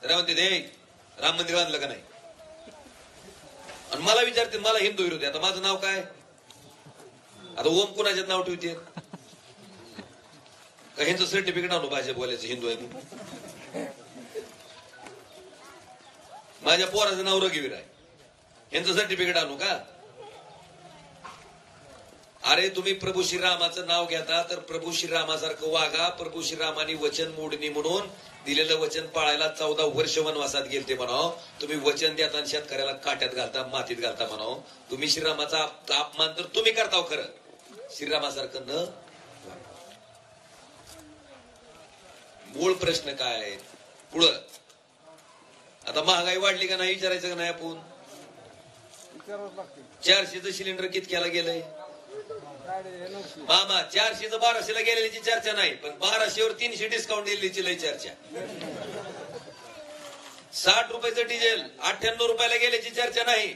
तर म्हणते ते राम मंदिर बांधलं का नाही, आणि मला विचारते मला हिंदू विरोधी. आता माझं नाव काय, आता ओम कुणाच्यात नाव ठेवते का ह्यांचं सर्टिफिकेट आणू भाषा बोलायचं हिंदू आहे म्हणून. माझ्या पोराचं नाव रघुवीर आहे, ह्यांचं सर्टिफिकेट आणू का. अरे तुम्ही प्रभू श्रीरामाचं नाव घेता तर प्रभू श्रीरामासारखं वागा. प्रभू श्रीरामानी वचन मोडणी म्हणून दिलेलं वचन पाळायला 14 वर्ष वनवासात गेलते म्हणाव. तुम्ही वचन देता आणि शेतकऱ्याला काट्यात घालता, मातीत घालता म्हणाव. तुम्ही श्रीरामाचा अपमान तर तुम्ही करताव खरं, श्रीरामासारखं न. मूळ प्रश्न काय आहे पुढं. आता महागाई वाढली का नाही विचारायचं का नाही आपण. 400चं सिलेंडर कितक्याला गेलंय मामा. 400चं 1200ला गेलेल्याची चर्चा नाही, पण 1200वर 300 डिस्काउंट दिलेली लय चर्चा. 60 रुपयाचं डिझेल 98 रुपयाला गेल्याची चर्चा नाही,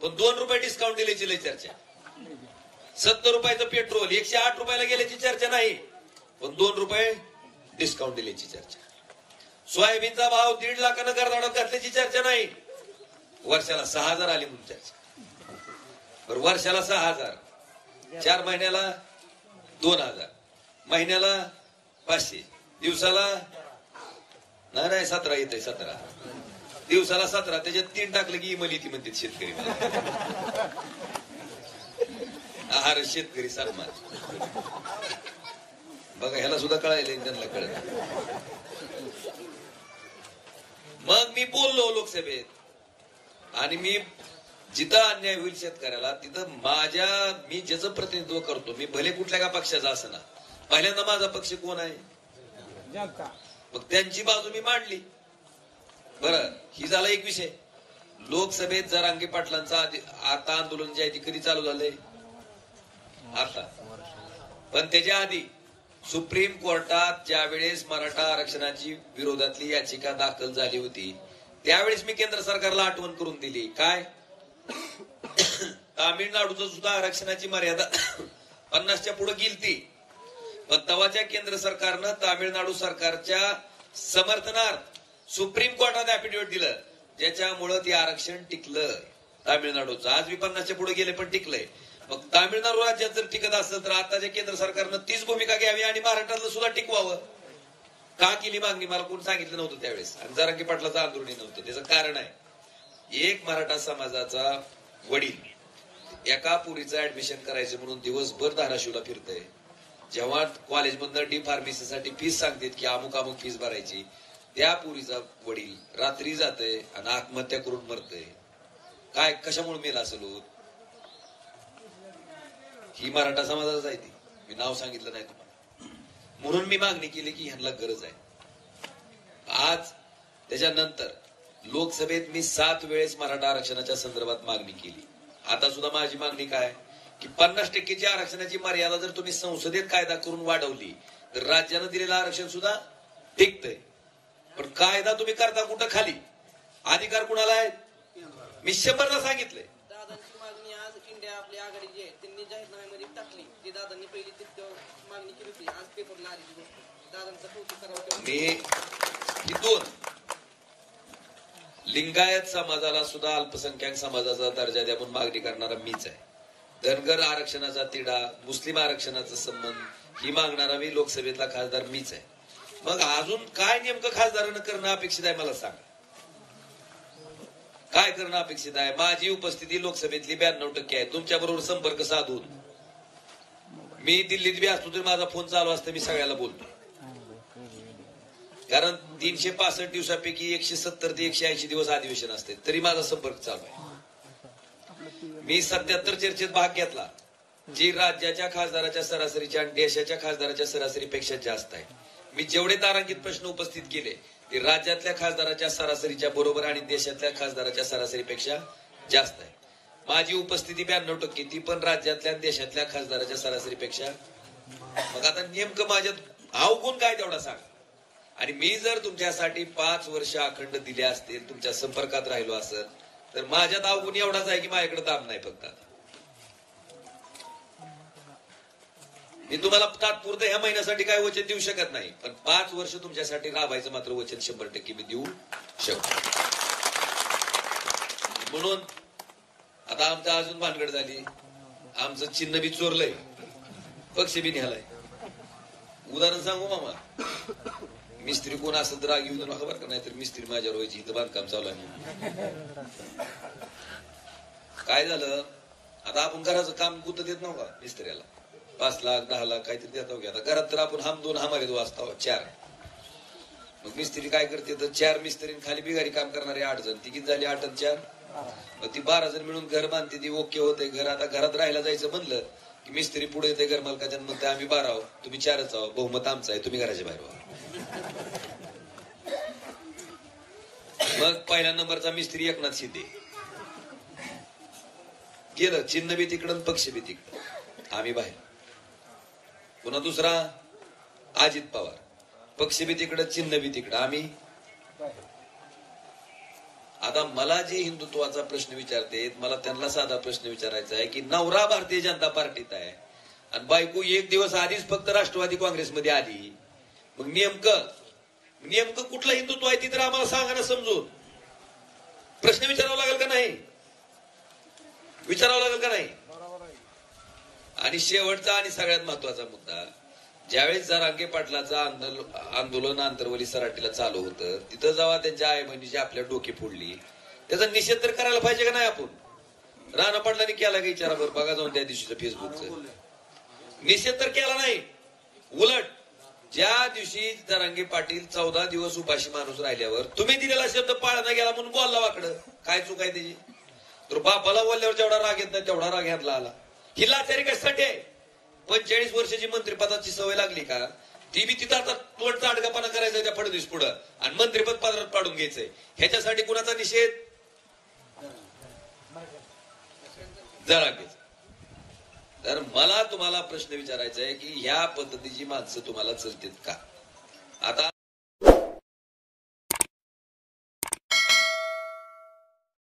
पण 2 रुपये डिस्काउंट दिल्याची लय चर्चा. 70 रुपयाचं पेट्रोल 108 रुपयाला गेल्याची चर्चा नाही, पण 2 रुपये डिस्काउंट दिल्याची चर्चा. सोयाबीनचा भाव 1.5 लाखानं गरदाडात घातल्याची चर्चा नाही, वर्षाला 6000 आली म्हणून चर्चा. बरं वर्षाला 6000, 4 महिन्याला 2000, महिन्याला 500, दिवसाला नाही 17 येते. 17 दिवसाला 17, त्याच्यात 3 टाकलं की इमल येते म्हणते शेतकरी. आहार शेतकरी सन्मान बघा, ह्याला सुद्धा कळायला त्यांना कळत. मग मी बोललो लोकसभेत, आणि मी जिथं अन्याय होईल शेतकऱ्याला तिथं मी ज्याचं प्रतिनिधित्व करतो, मी भले कुठल्या का पक्षाचा असं ना, पहिल्यांदा माझा पक्ष कोण आहे जनता, मग त्यांची बाजू मी मांडली. बरं ही झाला एक विषय. लोकसभेत जरांगे पाटलांचा आता आंदोलन जे आहे ते कधी चालू झालंय आता, पण त्याच्या आधी सुप्रीम कोर्टात ज्यावेळेस मराठा आरक्षणाची विरोधातली याचिका दाखल झाली होती त्यावेळेस मी केंद्र सरकारला आठवण करून दिली. काय तामिळनाडूचं सुद्धा आरक्षणाची मर्यादा 50च्या पुढे गेलती, पण तेव्हाच्या केंद्र सरकारनं तामिळनाडू सरकारच्या समर्थनार्थ सुप्रीम कोर्टात ऍफिडेव्हिट दिलं, ज्याच्यामुळं ते आरक्षण टिकलं तामिळनाडूचं. आज 50च्या पुढे गेले पण टिकलंय. मग तामिळनाडू राज्यात जर टिकत असेल तर आताच्या केंद्र सरकारनं तीच भूमिका घ्यावी आणि महाराष्ट्रातलं सुद्धा टिकवावं. का केली मागणी मला कोण सांगितलं नव्हतं त्यावेळेस, आणि जरांगे पाटलाचं आंदोलन नव्हतं. त्याचं कारण आहे, एक मराठा समाजाचा वडील एका पुरीचं ऍडमिशन करायचं म्हणून दिवसभर धाराशिवला फिरतय. जेव्हा कॉलेजमधनं डी फार्मसीसाठी फीस सांगतात की अमुक अमुक फीस भरायची, त्या पुरीचा वडील रात्री जातय आणि आत्महत्या करून मरतय. काय कशामुळे मेला असेल होत. ही मराठा समाजाच आहे ती, मी नाव सांगितलं नाही तुम्हाला. म्हणून मी मागणी केली की ह्यांना गरज आहे. आज त्याच्यानंतर लोकसभेत मी 7 वेळेस मराठा आरक्षणाच्या संदर्भात मागणी केली. आता सुद्धा माझी मागणी काय की 50% आरक्षणाची मर्यादा जर तुम्ही संसदेत कायदा करून वाढवली तर राज्यानं दिलेलं आरक्षण सुद्धा टिकतंय. पण कायदा तुम्ही करता कुठं खाली, अधिकार कुणाला आहे. मी 100दा सांगितलंय. दादांची मागणी आज इंडिया आपली आघाडी जी आहे त्यांनी जाहीरनाम्यामध्ये टाकली, जी दादांनी पहिली मागणी केली होती, आज पेपरला आली गोष्ट. दादांचं कौतुक करावं. ही 2 लिंगायत समाजाला सुद्धा अल्पसंख्याक समाजाचा दर्जा द्या म्हणून मागणी करणारा मीच आहे. धनगर आरक्षणाचा तिढा, मुस्लिम आरक्षणाचा संबंध ही मागणारा मी लोकसभेतला खासदार मीच आहे. मग अजून काय नेमकं खासदारानं करणं अपेक्षित आहे मला सांगा. काय करणं अपेक्षित आहे. माझी उपस्थिती लोकसभेतली 92% आहे. तुमच्या बरोबर संपर्क साधून मी दिल्लीत बी असतो तरी माझा फोन चालू असतो, मी सगळ्याला बोलतो. कारण 365 दिवसापैकी 170 ते 180 दिवस अधिवेशन असते, तरी माझा संपर्क चालू आहे. मी 77 चर्चेत भाग घेतला, जी राज्याच्या खासदाराच्या सरासरीच्या आणि देशाच्या खासदाराच्या सरासरीपेक्षा जास्त आहे. मी जेवढे तारांकित प्रश्न उपस्थित केले ते राज्यातल्या खासदाराच्या सरासरीच्या बरोबर आणि देशातल्या खासदाराच्या सरासरीपेक्षा जास्त आहे. माझी उपस्थिती 92%, ती पण राज्यातल्या देशातल्या खासदाराच्या सरासरीपेक्षा. मग आता नेमकं माझ्यात अवगुण काय तेवढा सांगा. आणि मी जर तुमच्यासाठी 5 वर्ष अखंड दिले असतील, तुमच्या संपर्कात राहिलो असेल, तर माझ्यात अवगुण एवढाच आहे की माझ्याकडे दाब नाही फक्त. मी तुम्हाला तात्पुरतं ह्या महिन्यासाठी काय वचन देऊ शकत नाही, पण 5 वर्ष तुमच्यासाठी राबायचं मात्र वचन 100% मी देऊ म्हणून आता आमचा अजून भानगड झाली, आमचं चिन्ह बी चोरलंय, पक्ष बी निघालाय. उदाहरण सांगू मामा, मिस्त्री कोण असं तर राग येऊ नका बरं का, नाही तर मिस्त्री माझ्यावर व्हायची, इथं बांधकाम चालू आहे. काय झालं, आता आपण घराचं काम कुठं देत नव्हता मिस्त्रीला, 5 लाख 10 लाख काहीतरी देत नव्हते. आता घरात तर आपण हम 2 हमारे 2 असतो 4. मग मिस्त्री काय करते तर 4 मिस्त्री खाली बिगारी काम करणारे 8 जण, ती किती झाली 8 आणि 4, मग ती 12 जण मिळून घर बांधते, ती ओके होते घर. आता घरात राहायला जायचं म्हणलं की मिस्त्री पुढे येते घर मालकाच्या, म्हणते आम्ही 12 आहोत, तुम्ही 4च आहोत, बहुमत आमचं आहे, तुम्ही घराच्या बाहेर व्हा. मग पहिल्या नंबरचा मिस्त्री एकनाथ शिंदे गेलं, चिन्ह बी तिकडं पक्ष बी तिकडं, आम्ही बाहेर. पुन्हा दुसरा अजित पवार, पक्ष बी तिकडं चिन्ह बी तिकडं, आम्ही. आता मला जे हिंदुत्वाचा प्रश्न विचारते, मला त्यांना साधा प्रश्न विचारायचा आहे की नवरा भारतीय जनता पार्टीत आहे आणि बायको 1 दिवस आधीच फक्त राष्ट्रवादी काँग्रेसमध्ये आली, मग नेमकं कुठलं हिंदुत्व आहे ती तर आम्हाला सांगा ना समजून. प्रश्न विचारावा लागेल का नाही, विचारावं लागेल का नाही. आणि शेवटचा आणि सगळ्यात महत्वाचा मुद्दा, ज्यावेळेस जरांगे पाटलाचं आंदोलन आंतरवली सराटीला चालू होतं, तिथं जेव्हा त्यांच्या आई बहिणीची आपल्या डोकी फोडली, त्याचा निषेध तर करायला पाहिजे का नाही आपण. राणा पाटलांनी केला का विचारा बरं, बघा जाऊन त्या दिवशीचं फेसबुकचं. निषेध तर केला नाही, उलट ज्या दिवशी जरांगे पाटील 14 दिवस उपाशी माणूस राहिल्यावर तुम्ही दिलेला शब्द पाळला गेला म्हणून बोलला वाकडं, काय चूक आहे त्याची. तर बापाला बोलल्यावर जेवढा राग येत नाही तेवढा राग ह्यातला आला. ही लाचारी कशासाठी आहे. 45 वर्षाची मंत्रिपदाची सवय लागली का, ती बी तिथं आता तोडचा अडगापणा करायचा त्या फडणवीस पुढं आणि मंत्रिपद पदरात पाडून घ्यायचंय. ह्याच्यासाठी कुणाचा निषेध, जरांगेचा. तर मला तुम्हाला प्रश्न विचारायचा आहे की ह्या पद्धतीची माणसं तुम्हाला चलतात का. आता